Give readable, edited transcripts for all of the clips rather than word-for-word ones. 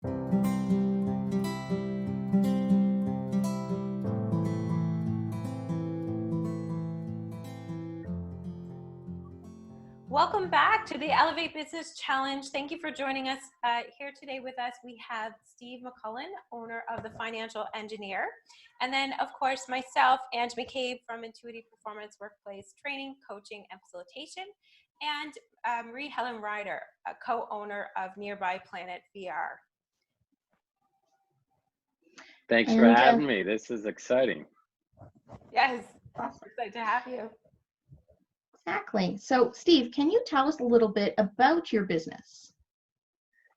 Welcome back to the Elevate Business Challenge. Thank you for joining us. Here today with us, we have Steve McCullen, owner of The Financial Engineer. And then, of course, myself, Ange Marie from Intuitive Performance Workplace Training, Coaching, and Facilitation. And Marie Helen Ryder, a co-owner of Nearby Planet VR. Thanks for having me. This is exciting. Yes, excited to have you. Exactly. So, Steve, can you tell us a little bit about your business?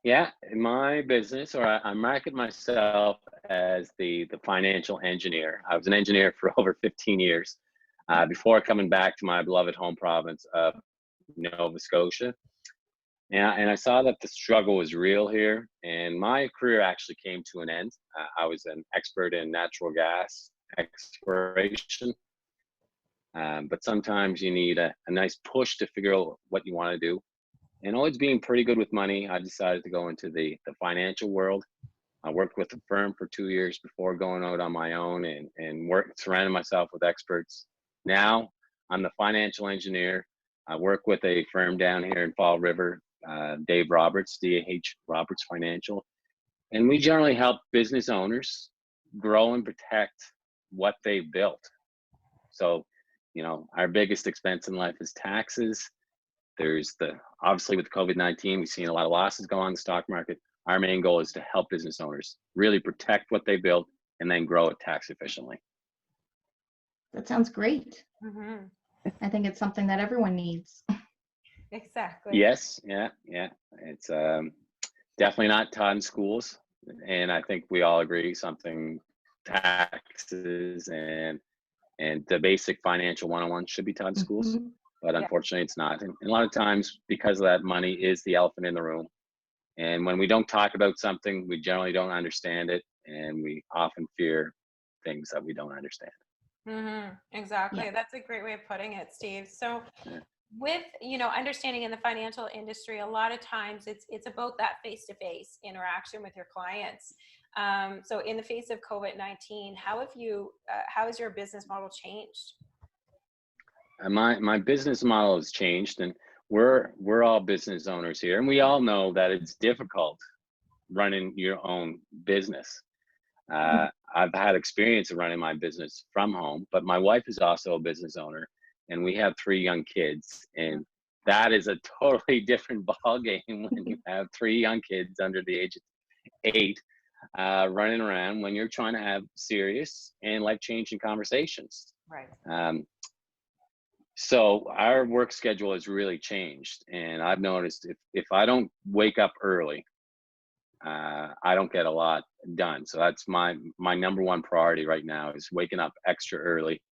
Yeah, in my business, or I market myself as the financial engineer. I was an engineer for over 15 years before coming back to my beloved home province of Nova Scotia. And I saw that the struggle was real here, and my career actually came to an end. I was an expert in natural gas exploration. But sometimes you need a nice push to figure out what you want to do. And always being pretty good with money, I decided to go into the financial world. I worked with a firm for 2 years before going out on my own and surrounding myself with experts. Now I'm the financial engineer. I work with a firm down here in Fall River, Dave Roberts, DAH Roberts Financial. And we generally help business owners grow and protect what they've built. So, our biggest expense in life is taxes. There's obviously with COVID-19, we've seen a lot of losses go on the stock market. Our main goal is to help business owners really protect what they built and then grow it tax efficiently. That sounds great. Mm-hmm. I think it's something that everyone needs. Exactly. Yes. Yeah. It's definitely not taught in schools. And I think we all agree taxes and the basic financial 101 should be taught in schools, but unfortunately it's not. And a lot of times because of that, money is the elephant in the room. And when we don't talk about something, we generally don't understand it. And we often fear things that we don't understand. Exactly. Yeah. That's a great way of putting it, Steve. So with, understanding in the financial industry, a lot of times it's about that face-to-face interaction with your clients. So in the face of COVID-19, how has your business model changed? My business model has changed, and we're all business owners here, and we all know that it's difficult running your own business. I've had experience of running my business from home, but my wife is also a business owner, and we have 3 young kids, and that is a totally different ballgame when you have 3 young kids under the age of 8. Running around when you're trying to have serious and life-changing conversations. Right. So our work schedule has really changed, and I've noticed if I don't wake up early, I don't get a lot done. So that's my number one priority right now is waking up extra early,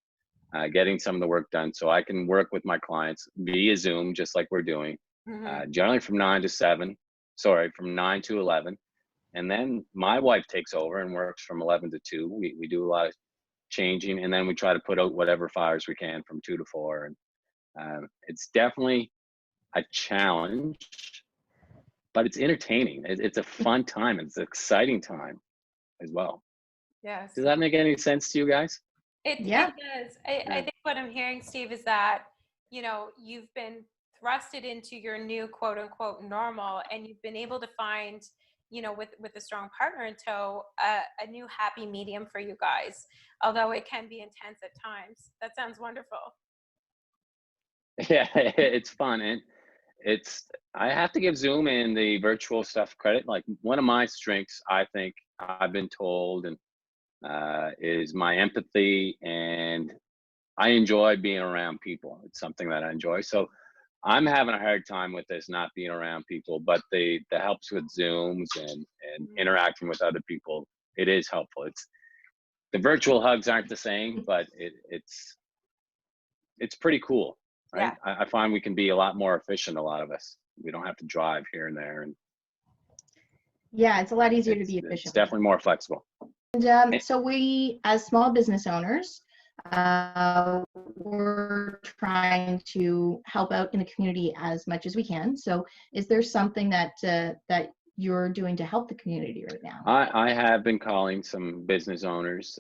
getting some of the work done so I can work with my clients via Zoom, just like we're doing, generally from 9 to 11. And then my wife takes over and works from 11 to 2. We do a lot of changing, and then we try to put out whatever fires we can from 2 to 4. And it's definitely a challenge, but it's entertaining. It's a fun time. It's an exciting time as well. Yes. Does that make any sense to you guys? It does. I think what I'm hearing, Steve, is that, you've been thrusted into your new quote unquote normal, and you've been able to find, with a strong partner in tow, a new happy medium for you guys, although it can be intense at times. That sounds wonderful. Yeah, it's fun. And I have to give Zoom and the virtual stuff credit. Like one of my strengths, I think I've been told, and is my empathy, and I enjoy being around people. It's something that I enjoy. So I'm having a hard time with this, not being around people, but the helps with Zooms and interacting with other people, it is helpful. The virtual hugs aren't the same, but it's pretty cool, right? Yeah. I find we can be a lot more efficient, a lot of us. We don't have to drive here and there. And yeah, it's a lot easier to be efficient. It's definitely more flexible. And so we, as small business owners, we're trying to help out in the community as much as we can. So is there something that you're doing to help the community right now? I have been calling some business owners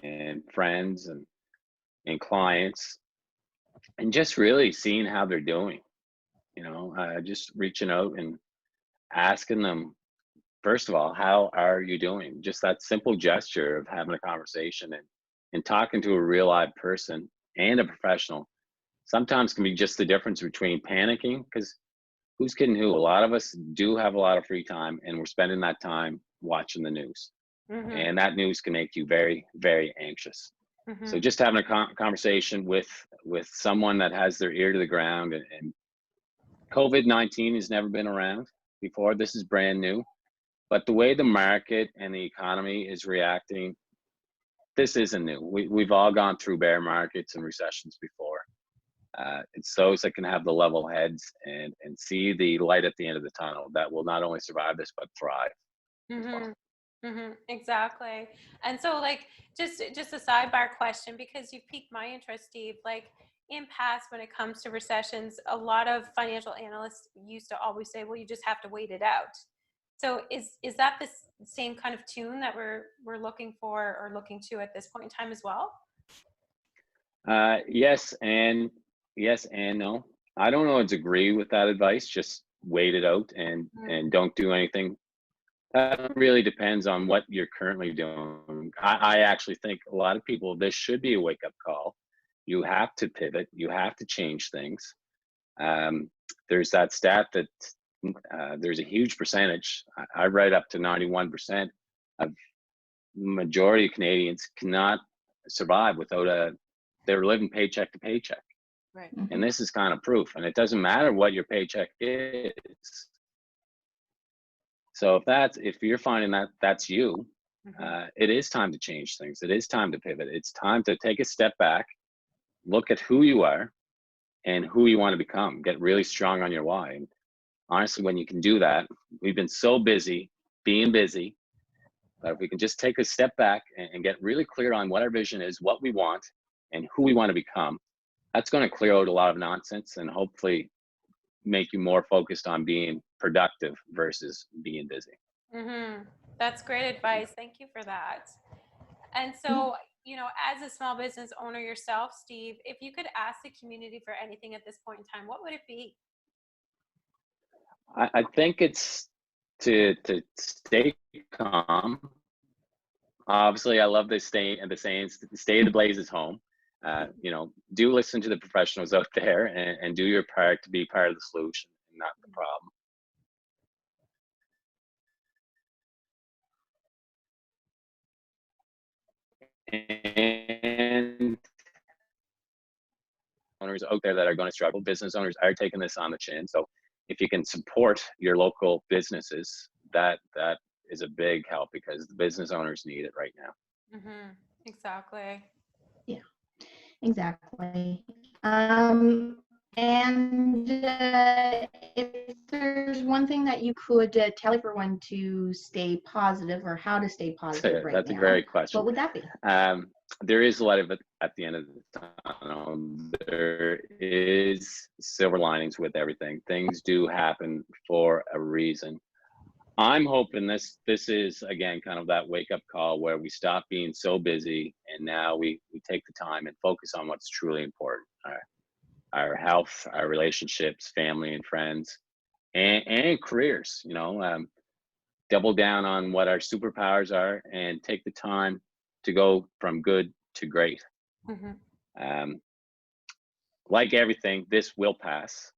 and friends and clients, and just really seeing how they're doing. Just reaching out and asking them, first of all, how are you doing? Just that simple gesture of having a conversation and talking to a real live person and a professional sometimes can be just the difference between panicking, because who's kidding who? A lot of us do have a lot of free time, and we're spending that time watching the news. Mm-hmm. And that news can make you very, very anxious. So Mm-hmm. just having a conversation with someone that has their ear to the ground, and COVID-19 has never been around before. This is brand new. But the way the market and the economy is reacting, this isn't new. We've all gone through bear markets and recessions before. It's those that can have the level heads and see the light at the end of the tunnel that will not only survive this, but thrive as well. Mm-hmm. Mm-hmm. Exactly. And so, like, just a sidebar question, because you've piqued my interest, Steve. Like, in past, when it comes to recessions, a lot of financial analysts used to always say, "Well, you just have to wait it out." So, is that the same kind of tune that we're looking for or looking to at this point in time as well? Yes, and yes and no. I don't always agree with that advice. Just wait it out and don't do anything. That really depends on what you're currently doing. I actually think a lot of people, this should be a wake up call. You have to pivot. You have to change things. Um, there's that stat that there's a huge percentage. I read up to 91% of majority of Canadians cannot survive without they're living paycheck to paycheck. Right. And this is kind of proof. And it doesn't matter what your paycheck is. So if you're finding that that's you, Mm-hmm. it is time to change things. It is time to pivot. It's time to take a step back, look at who you are and who you want to become. Get really strong on your why. And honestly, when you can do that, we've been so busy being busy, but if we can just take a step back and get really clear on what our vision is, what we want, and who we want to become, that's going to clear out a lot of nonsense and hopefully make you more focused on being productive versus being busy. Mm-hmm. That's great advice. Thank you for that. And Yeah. so, as a small business owner yourself, Steve, if you could ask the community for anything at this point in time, what would it be? I think it's to stay calm. Obviously, I love this the saying, "Stay the blaze is home." Do listen to the professionals out there and do your part to be part of the solution and not the problem. And owners out there that are going to struggle, business owners are taking this on the chin. So if you can support your local businesses, that is a big help because the business owners need it right now. Mm-hmm. Exactly. Yeah, exactly. And if there's one thing that you could tell everyone to stay positive or how to stay positive right That's a now, great question. what would that be? There is a light of it at the end of the tunnel. There is silver linings with everything. Things do happen for a reason. I'm hoping this is again kind of that wake up call where we stop being so busy and now we take the time and focus on what's truly important. Our health, our relationships, family and friends, and careers. Double down on what our superpowers are and take the time to go from good to great. Mm-hmm. Um, like everything, this will pass,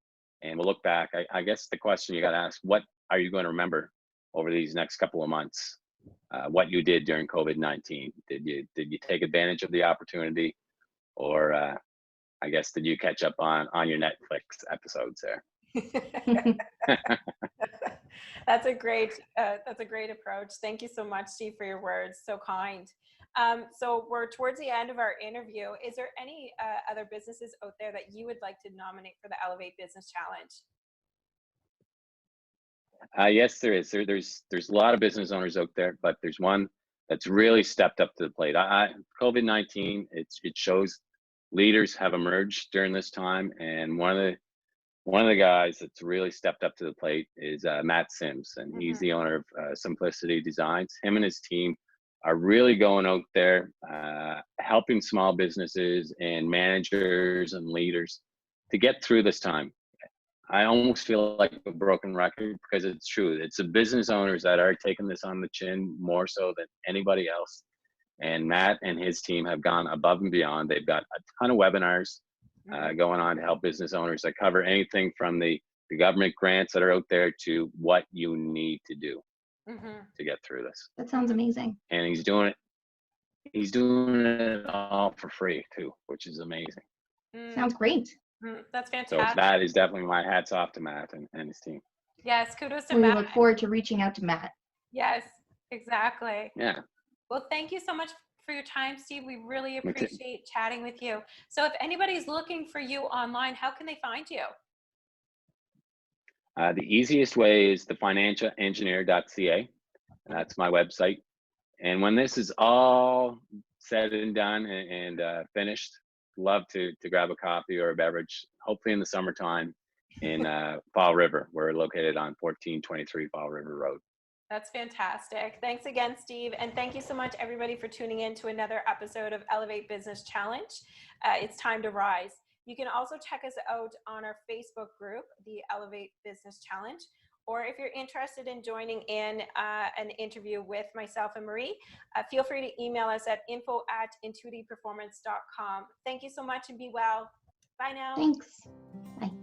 and we'll look back. I guess the question you got to ask: what are you going to remember over these next couple of months? What you did during COVID-19? Did you take advantage of the opportunity, or I guess did you catch up on your Netflix episodes there? That's a great approach. Thank you so much, Steve, for your words. So kind. So we're towards the end of our interview. Is there any other businesses out there that you would like to nominate for the Elevate Business Challenge? Yes, there is. There's a lot of business owners out there, but there's one that's really stepped up to the plate. COVID-19, it shows leaders have emerged during this time, and one of one of the guys that's really stepped up to the plate is Matt Sims, and he's the owner of Simplicity Designs. Him and his team are really going out there, helping small businesses and managers and leaders to get through this time. I almost feel like a broken record because it's true. It's the business owners that are taking this on the chin more so than anybody else. And Matt and his team have gone above and beyond. They've got a ton of webinars going on to help business owners that cover anything from the government grants that are out there to what you need to do to get through this. That sounds amazing. And he's doing it. He's doing it all for free too, which is amazing. Sounds great. That's So fantastic. that is definitely my hats off to Matt and his team. Yes, kudos to We Matt. look forward to reaching out to Matt. Yes, exactly. Yeah. Well, thank you so much for your time, Steve. We really appreciate chatting with you. So if anybody's looking for you online, how can they find you? The easiest way is thefinancialengineer.ca. That's my website. And when this is all said and done and finished, love to grab a coffee or a beverage, hopefully in the summertime in Fall River. We're located on 1423 Fall River Road. That's fantastic. Thanks again, Steve. And thank you so much, everybody, for tuning in to another episode of Elevate Business Challenge. It's time to rise. You can also check us out on our Facebook group, the Elevate Business Challenge. Or if you're interested in joining in an interview with myself and Marie, feel free to email us at info@intuitiveperformance.com. Thank you so much and be well. Bye now. Thanks. Bye.